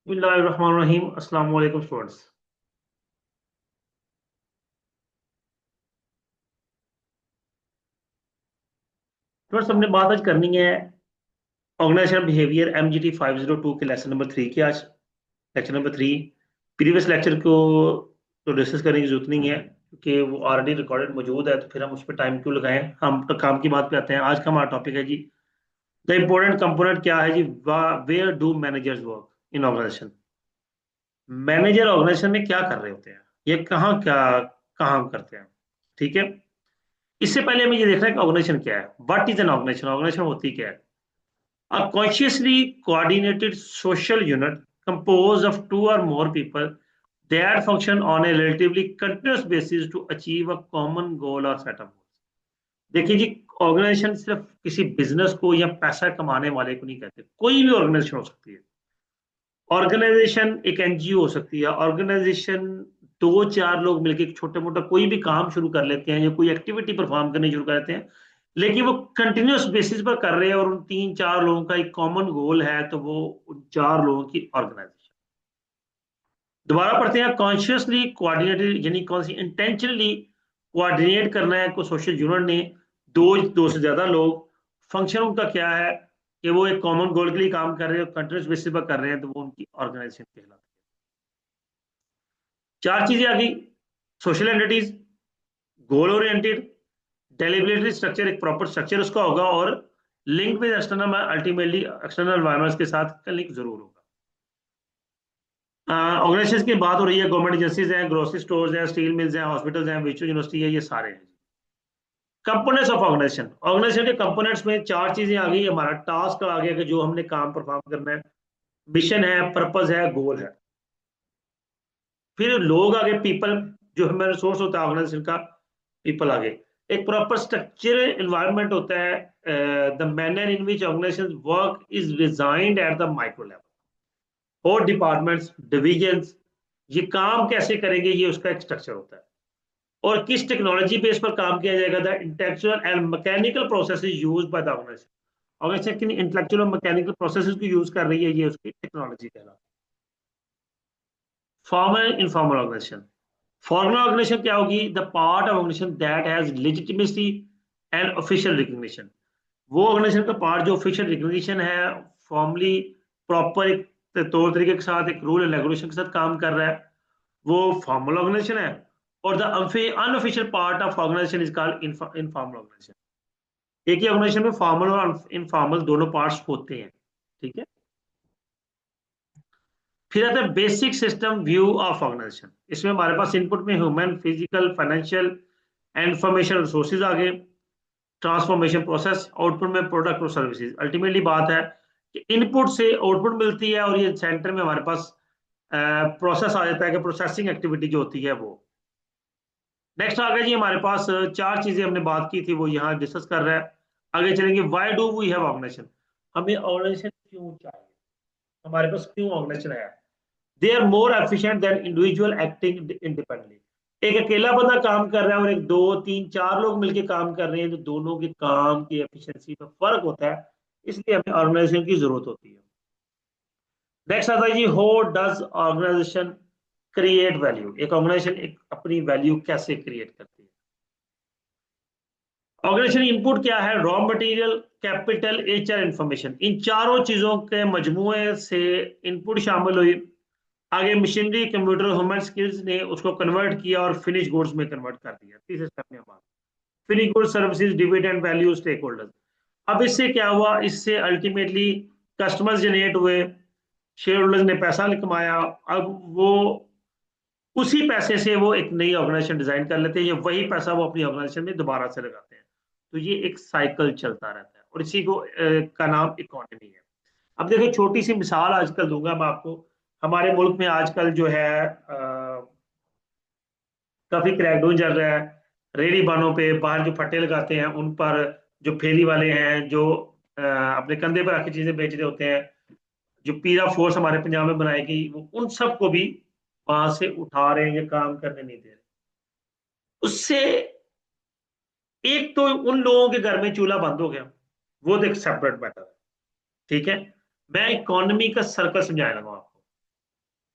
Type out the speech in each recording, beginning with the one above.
बिस्मिल्लाहिर्रहमानिर्रहीम। अस्सलाम वालेकुम स्टूडेंट्स। स्टूडेंट्स, हमने बात आज करनी है ऑर्गेनाइजेशन बिहेवियर MGT 502 के लेसन नंबर 3 की। आज लेक्चर नंबर 3। प्रीवियस लेक्चर को तो डिस्कस करने की जरूरत नहीं है क्योंकि वो ऑलरेडी रिकॉर्डेड मौजूद है, तो फिर हम उस पर टाइम क्यों लगाएं। हम तो काम की बात पे आते हैं। आज का हमारा टॉपिक है जी, द इम्पोर्टेंट कंपोनेंट क्या है जी, where do managers work in organization. Manager organization में क्या कर रहे होते हैं, ये कहाँ करते हैं। ठीक है। इससे पहले हमें ये देखना है कि ऑर्गेनाइजेशन क्या है। What is an organisation. Organisation होती क्या है? A consciously coordinated social unit composed of two or more people that function on a relatively continuous basis to achieve a common goal or set of goals। देखिए जी, organisation सिर्फ किसी business को या पैसा कमाने वाले को नहीं कहते। कोई भी ऑर्गेनाइजेशन हो सकती है। ऑर्गेनाइजेशन एक एनजीओ हो सकती है। ऑर्गेनाइजेशन दो चार लोग मिलकर छोटे मोटा कोई भी काम शुरू कर लेते हैं या कोई एक्टिविटी परफॉर्म करनी शुरू कर लेते हैं, लेकिन वो कंटिन्यूअस बेसिस पर कर रहे हैं और उन तीन चार लोगों का एक कॉमन गोल है, तो वो उन चार लोगों की ऑर्गेनाइजेशन। दोबारा पढ़ते हैं। कॉन्शियसली कोऑर्डिनेटेड यानी कौन सी, इंटेंशनली कोऑर्डिनेट करना है कोई सोशल यूनिट ने। दो दो से ज्यादा लोग। फंक्शन उनका क्या है कि वो एक कॉमन गोल के लिए काम कर रहे हैं, कंटिन्यूस बेसिस पर कर रहे हैं, तो वो उनकी ऑर्गेनाइजेशन कहलाती है। चार चीजें आ गई। Social entities, goal oriented, deliberately structure, एक प्रॉपर स्ट्रक्चर उसका होगा, और link with external, ultimately external environments के साथ का लिंक जरूर होगा। ऑर्गेनाइजेशन की बात हो रही है, गवर्नमेंट एजेंसीज हैं, ग्रोसरी स्टोर्स हैं, स्टील मिल्स हैं, हॉस्पिटल्स हैं, विश्व यूनिवर्सिटी है, ये सारे हैं। Components of organisation. ऑर्गेनाइजेशन के कंपोनेंट्स में चार चीजें आ गई। हमारा टास्क आ गया कि जो हमने काम परफॉर्म करना है, मिशन है, पर्पस है, गोल है। फिर लोग आगे, पीपल, जो हमारा रिसोर्स होता है ऑर्गेनाइजेशन का, पीपल आगे। एक प्रॉपर स्ट्रक्चर एनवायरनमेंट होता है। The manner in which organisation work is designed at the micro level. और डिपार्टमेंट्स, डिविजन्स, ये काम कैसे करेंगे, ये उसका एक स्ट्रक्चर होता है। और किस टेक्नोलॉजी बेस पर काम किया जाएगा, the intellectual and mechanical process use by the organisation. Organisation किन इंटेलेक्चुअल और मैकेनिकल प्रोसेस को यूज कर रही है, ये उसकी टेक्नोलॉजी कहलाती है। Formal informal organisation. Formal organisation क्या होगी? The part of organisation that has legitimacy and official recognition. वो ऑर्गेनाइजेशन का पार्ट जो ऑफिशियल रिकग्निशन है, फॉर्मली, प्रॉपर एक तौर तरीके के साथ, एक रूल एंड रेगुलेशन के साथ काम कर रहा है, वो फॉर्मल ऑर्गेनाइजेशन है। और the unofficial part of organization is called informal organization. एक ही ऑर्गेनाइजेशन में फॉर्मल और इनफॉर्मल दोनों पार्ट्स होते हैं। ठीक है। फिर आता है basic system view of organization. इसमें हमारे पास इनपुट में human, physical, financial and information resources आ गए। ट्रांसफॉर्मेशन प्रोसेस, आउटपुट में प्रोडक्ट और सर्विसेज। अल्टीमेटली बात है कि इनपुट से आउटपुट मिलती है, और ये सेंटर में हमारे पास प्रोसेस आ जाता है कि प्रोसेसिंग एक्टिविटी जो होती है वो। नेक्स्ट आ गया जी हमारे पास चार चीजें हमने बात की थी, वो यहाँ डिस्कस कर रहा है। आगे चलेंगे। Why do we have organisation. हमें ऑर्गेनाइजेशन क्यों चाहिए, हमारे पास क्यों ऑर्गेनाइजेशन है। They are more efficient than individual acting independently. एक अकेला बंदा काम कर रहा है और एक दो तीन चार लोग मिलकर काम कर रहे हैं, तो दोनों के काम की एफिशिएंसी में फर्क होता है। इसलिए हमें ऑर्गेनाइजेशन की जरूरत होती है। नेक्स्ट आता है जी, how does organization create value. एक ऑर्गेनाइजेशन एक अपनी वैल्यू कैसे क्रिएट करती है। ऑर्गेनाइजेशन इनपुट क्या है? Raw material, capital, HR, information. इन चारों चीजों के मजमूए से इनपुट शामिल हुई। आगे मशीनरी, कंप्यूटर, ह्यूमन स्किल्स ने उसको कन्वर्ट किया और फिनिश गुड्स में कन्वर्ट कर दिया। तीसरे स्टेप में बात, finish goods, services, dividend, value, stakeholders. अब इससे क्या हुआ? इससे अल्टीमेटली कस्टमर्स जनरेट हुए, शेयर होल्डर्स ने पैसा कमाया। अब वो उसी पैसे से वो एक नई ऑर्गेनाइजेशन डिजाइन कर लेते हैं, या वही पैसा वो अपनी ऑर्गेनाइजेशन में दोबारा से लगाते हैं। तो ये एक साइकिल चलता रहता है, और इसी को का नाम इकोनॉमी है। अब देखिए, छोटी सी मिसाल आजकल दूंगा मैं आपको। हमारे मुल्क में आजकल जो है काफी क्रैकडाउन चल रहा है। रेहड़ी बानों पे बाहर जो फट्टे लगाते हैं उन पर, जो फेरी वाले हैं, जो अपने कंधे पर आके चीजें बेच रहे होते हैं, जो पीरा फोर्स हमारे पंजाब में बनाई गई, वो उन सबको भी वहां से उठा रहे हैं, ये काम करने नहीं दे रहे। उससे एक तो उन लोगों के घर में चूल्हा बंद हो गया, वो तो एक सेपरेट मैटर है। ठीक है। मैं इकोनॉमी का सर्कल समझाने लगा आपको।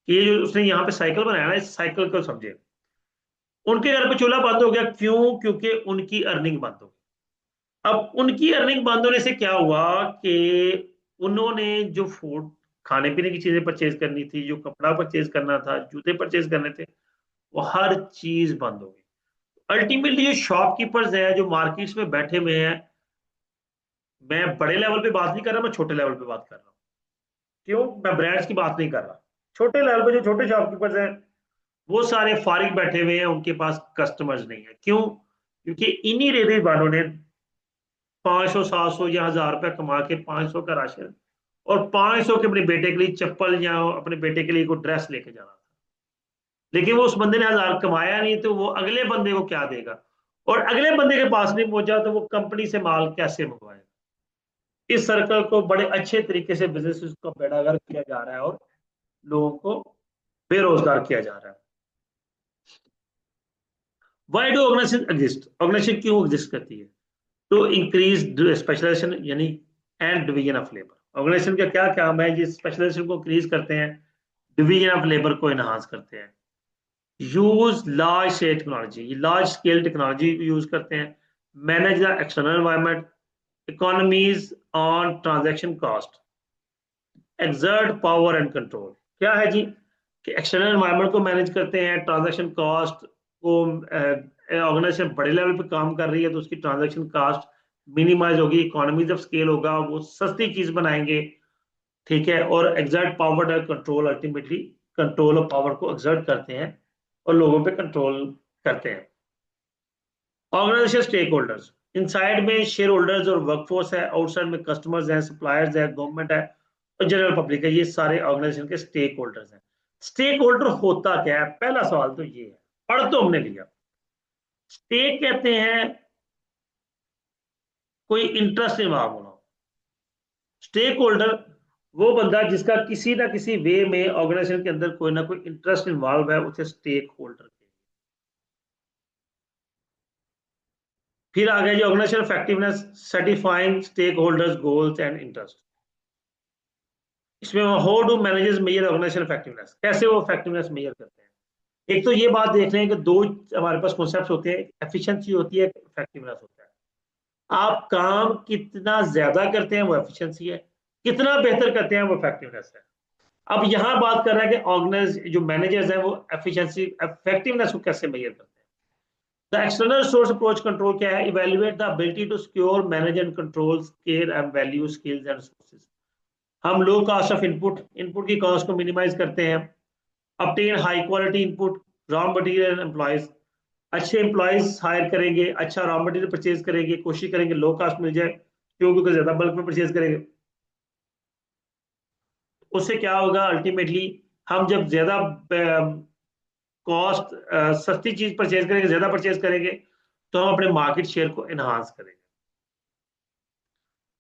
कि ये जो उसने यहाँ पे साइकिल बनाया ना, इस साइकिल को समझे। उनके घर पे चूल्हा बंद हो गया, क्यों? क्योंकि उनकी अर्निंग बंद हो गई। अब उनकी अर्निंग बंद होने से क्या हुआ कि उन्होंने जो फूड, खाने पीने की चीजें परचेज करनी थी, जो कपड़ा परचेज करना था, जूते परचेज करने थे, वो हर चीज बंद हो गई। अल्टीमेटली जो शॉपकीपर्स हैं, जो मार्केट्स में बैठे हुए हैं, मैं बड़े लेवल पे बात नहीं कर रहा, मैं छोटे लेवल पे बात कर रहा हूँ। क्यों? मैं ब्रांड्स की बात नहीं कर रहा। छोटे लेवल पे जो छोटे शॉपकीपर्स हैं, वो सारे फारिग बैठे हुए हैं, उनके पास कस्टमर्स नहीं है। क्यों? क्योंकि इन्हीं रेडी वालों ने 500 700 या 1000 रुपया कमा के 500 का राशन और 500 के अपने बेटे के लिए चप्पल या अपने बेटे के लिए कोई ड्रेस लेके जाना था। लेकिन वो उस बंदे ने 1000 कमाया नहीं, तो वो अगले बंदे को क्या देगा? और अगले बंदे के पास नहीं पहुंचा तो वो कंपनी से माल कैसे मंगवाएगा? इस सर्कल को बड़े अच्छे तरीके से बिजनेस का बेड़ागर किया जा रहा है और लोगों को बेरोजगार किया जा रहा है। Why do organisation exist? Organisation क्यों एग्जिस्ट करती है? टू इंक्रीज स्पेशलाइजेशन यानी and division of labour. Organisation का क्या काम है? ये स्पेशलाइजेशन को इंक्रीज करते हैं, डिवीजन ऑफ लेबर को एनहांस करते हैं। यूज लार्ज स्केल टेक्नोलॉजी, ये लार्ज स्केल टेक्नोलॉजी यूज करते हैं। Manage the external environment, economies on transaction cost, exert power and control. क्या है जी? कि एक्सटर्नल एनवायरनमेंट को मैनेज करते हैं, ट्रांजैक्शन कॉस्ट को, ऑर्गेनाइजेशन बड़े लेवल पे काम कर रही है तो उसकी ट्रांजैक्शन कॉस्ट मिनिमाइज होगी, इकोनॉमीज ऑफ स्केल होगा, वो सस्ती चीज बनाएंगे। ठीक है। और exert power and control, ultimately control of power को एग्जर्ट करते हैं और लोगों पे कंट्रोल करते हैं। ऑर्गेनाइजेशन स्टेक होल्डर्स, इनसाइड में शेयर होल्डर्स और वर्कफोर्स है, आउटसाइड में कस्टमर्स हैं, सप्लायर्स है, गवर्नमेंट है और जनरल पब्लिक है। ये सारे ऑर्गेनाइजेशन के स्टेक होल्डर्स हैं। स्टेक होल्डर होता क्या है? पहला सवाल तो ये है, पढ़ तो हमने लिया। स्टेक कहते हैं कोई इंटरेस्ट इन्वॉल्व होना। स्टेक होल्डर वो बंदा जिसका किसी ना किसी वे में ऑर्गेनाइजेशन के अंदर कोई ना कोई इंटरेस्ट इन्वॉल्व है, उसे स्टेक होल्डर। फिर आ गया जी organization effectiveness, certifying stakeholders goals and interest. इसमें how do managers measure organization effectiveness, कैसे वो इफेक्टिवनेस मेजर करते हैं? एक तो ये बात देख रहे हैं कि दो हमारे पास कॉन्सेप्ट होते हैं, एफिशिएंसी होती है, इफेक्टिवनेस होता है। आप काम कितना ज्यादा करते हैं वो एफिशिएंसी है, कितना बेहतर करते हैं वो इफेक्टिवनेस है। अब यहां बात कर रहे हैं कि ऑर्गेनाइज जो मैनेजर्स हैं वो एफिशिएंसी इफेक्टिवनेस को कैसे मेजर करते हैं। The external source approach control क्या है? Evaluate the ability to secure manage and control scale and value skills and resources. हम low cost of input, input की कॉस्ट को मिनिमाइज करते हैं। obtain high quality input, raw material and employees, अच्छे employees hire करेंगे, अच्छा raw material purchase करेंगे, कोशिश करेंगे लो कॉस्ट मिल जाए, क्योंकि ज्यादा बल्क में परचेज करेंगे। उससे क्या होगा? अल्टीमेटली हम जब ज्यादा कॉस्ट, सस्ती चीज परचेज करेंगे, ज्यादा परचेज करेंगे, तो हम अपने मार्केट शेयर को एनहांस करेंगे।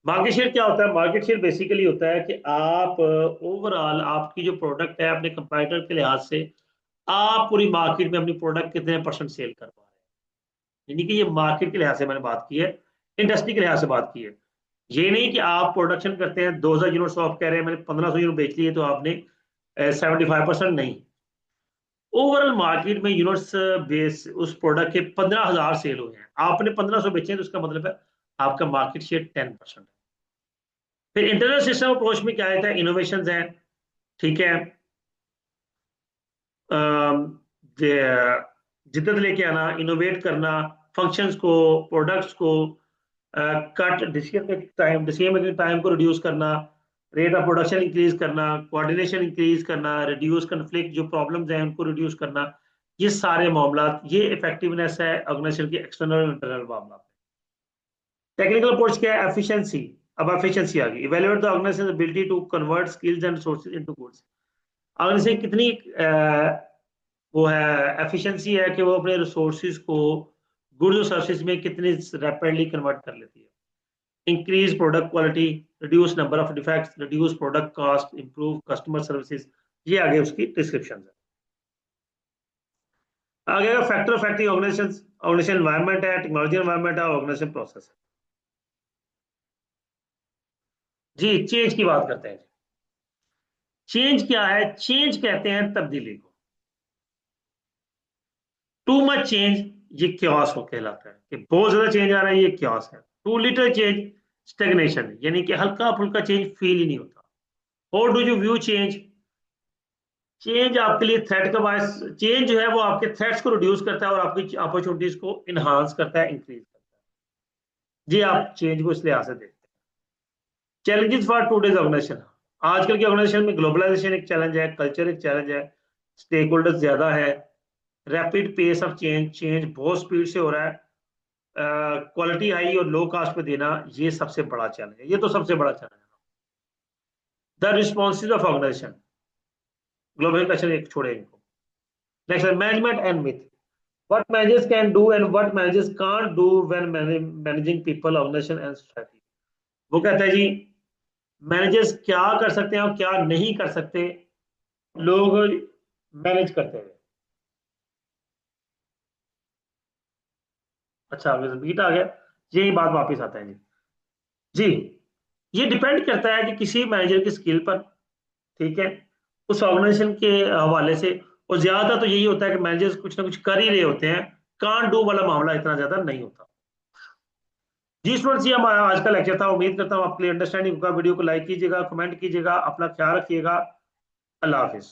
मार्केट शेयर क्या होता है? मार्केट शेयर बेसिकली होता है कि आप ओवरऑल आपकी जो प्रोडक्ट है अपने कंपटीटर के लिहाज से, आप पूरी मार्केट में अपनी प्रोडक्ट कितने परसेंट सेल कर पा रहे हैं। यानी कि ये मार्केट के लिहाज से मैंने बात की है, इंडस्ट्री के लिहाज से बात की है। ये नहीं कि आप प्रोडक्शन करते हैं 2000 यूनिट, आप कह रहे हैं मैंने 1500 यूनिट बेच लिए तो आपने 75%। नहीं, ओवरऑल मार्केट में यूनिट्स बेस उस प्रोडक्ट के 15,000 सेल हुए हैं, आपने 1500 बेचे हैं, तो उसका मतलब है आपका मार्केट शेयर 10%। फिर इंटरनल सिस्टम अप्रोच में क्या आता है? इनोवेशन है। ठीक है। जिद्दत लेके आना, इनोवेट करना, फंक्शंस को, प्रोडक्ट्स को कट, डिसीजन मेकिंग टाइम को रिड्यूस करना, रेट ऑफ प्रोडक्शन इंक्रीज करना, कोऑर्डिनेशन इंक्रीज करना, रिड्यूस कन्फ्लिक्ट, जो प्रॉब्लम्स हैं उनको रिड्यूस करना। ये सारे मामला, ये इफेक्टिवनेस है ऑर्गेनाइजेशन की एक्सटर्नल और इंटरनल मामला। टेक्निकल अप्रोच क्या है? एफिशिएंसी। अब एफिशिएंसी आ गई, evaluate the organisation ability to convert skills and resources into goods. Organisation कितनी वो है, एफिशिएंसी है कि वो अपने रिसोर्सेज को गुड्स और सर्विसेज में कितनी रैपिडली कन्वर्ट कर लेती है। Increase product quality, reduce number of defects, reduce product cost, improve customer services. ये आगे उसकी डिस्क्रिप्शन है। आगे factor affecting organisation, organisation environment है, टेक्नोलॉजी एनवायरनमेंट है, ऑर्गेनाइजेशन प्रोसेस है। जी चेंज की बात करते हैं। चेंज क्या है? चेंज कहते हैं तब्दीली को। टू मच चेंज ये क्योस हो कहलाता है, कि बहुत ज्यादा चेंज आ रहा है, ये क्योस है। टू लिटिल चेंज स्टेगनेशन, यानी कि हल्का फुल्का चेंज फील ही नहीं होता। How do you view change? Change आपके लिए थ्रेट का बायस, चेंज जो है वो आपके थ्रेट्स को रिड्यूस करता है और आपकी अपॉर्चुनिटीज को इनहांस करता है, इंक्रीज करता है। जी, आप चेंज को इस लिहाज से देखते हैं। चैलेंजेस फॉर टूडेज ऑर्गेनाइजेशन, आजकल की ऑर्गेनाइजेशन में ग्लोबलाइजेशन एक चैलेंज है, कल्चर एक चैलेंज है, स्टेक होल्डर्स ज्यादा है, rapid pace of change, change बहुत स्पीड से हो रहा है, क्वालिटी हाई और लो कास्ट पे देना, ये सबसे बड़ा चैलेंज है, ये तो सबसे बड़ा चैलेंज है। The responses of organisation, global culture एक छोड़े इनको। नेक्स्ट है management and myth, what managers can do and what managers can't do when managing people, organization and society। वो कहता है जी, मैनेजर्स क्या कर सकते हैं और क्या नहीं कर सकते लोग मैनेज करते हुए। अच्छा, रिपीट आ गया, यही बात वापस आता है जी। जी, ये डिपेंड करता है कि किसी मैनेजर की स्किल पर, ठीक है, उस ऑर्गेनाइजेशन के हवाले से। और ज्यादा तो यही होता है कि मैनेजर्स कुछ ना कुछ कर ही रहे होते हैं, कान डू वाला मामला इतना ज्यादा नहीं होता। जी स्टूडेंट्स, ये हमारा आज का लेक्चर था। उम्मीद करता हूँ आपके लिए अंडरस्टैंडिंग होगा। वीडियो को लाइक कीजिएगा, कमेंट कीजिएगा, अपना ख्याल रखिएगा। अल्लाह हाफिज।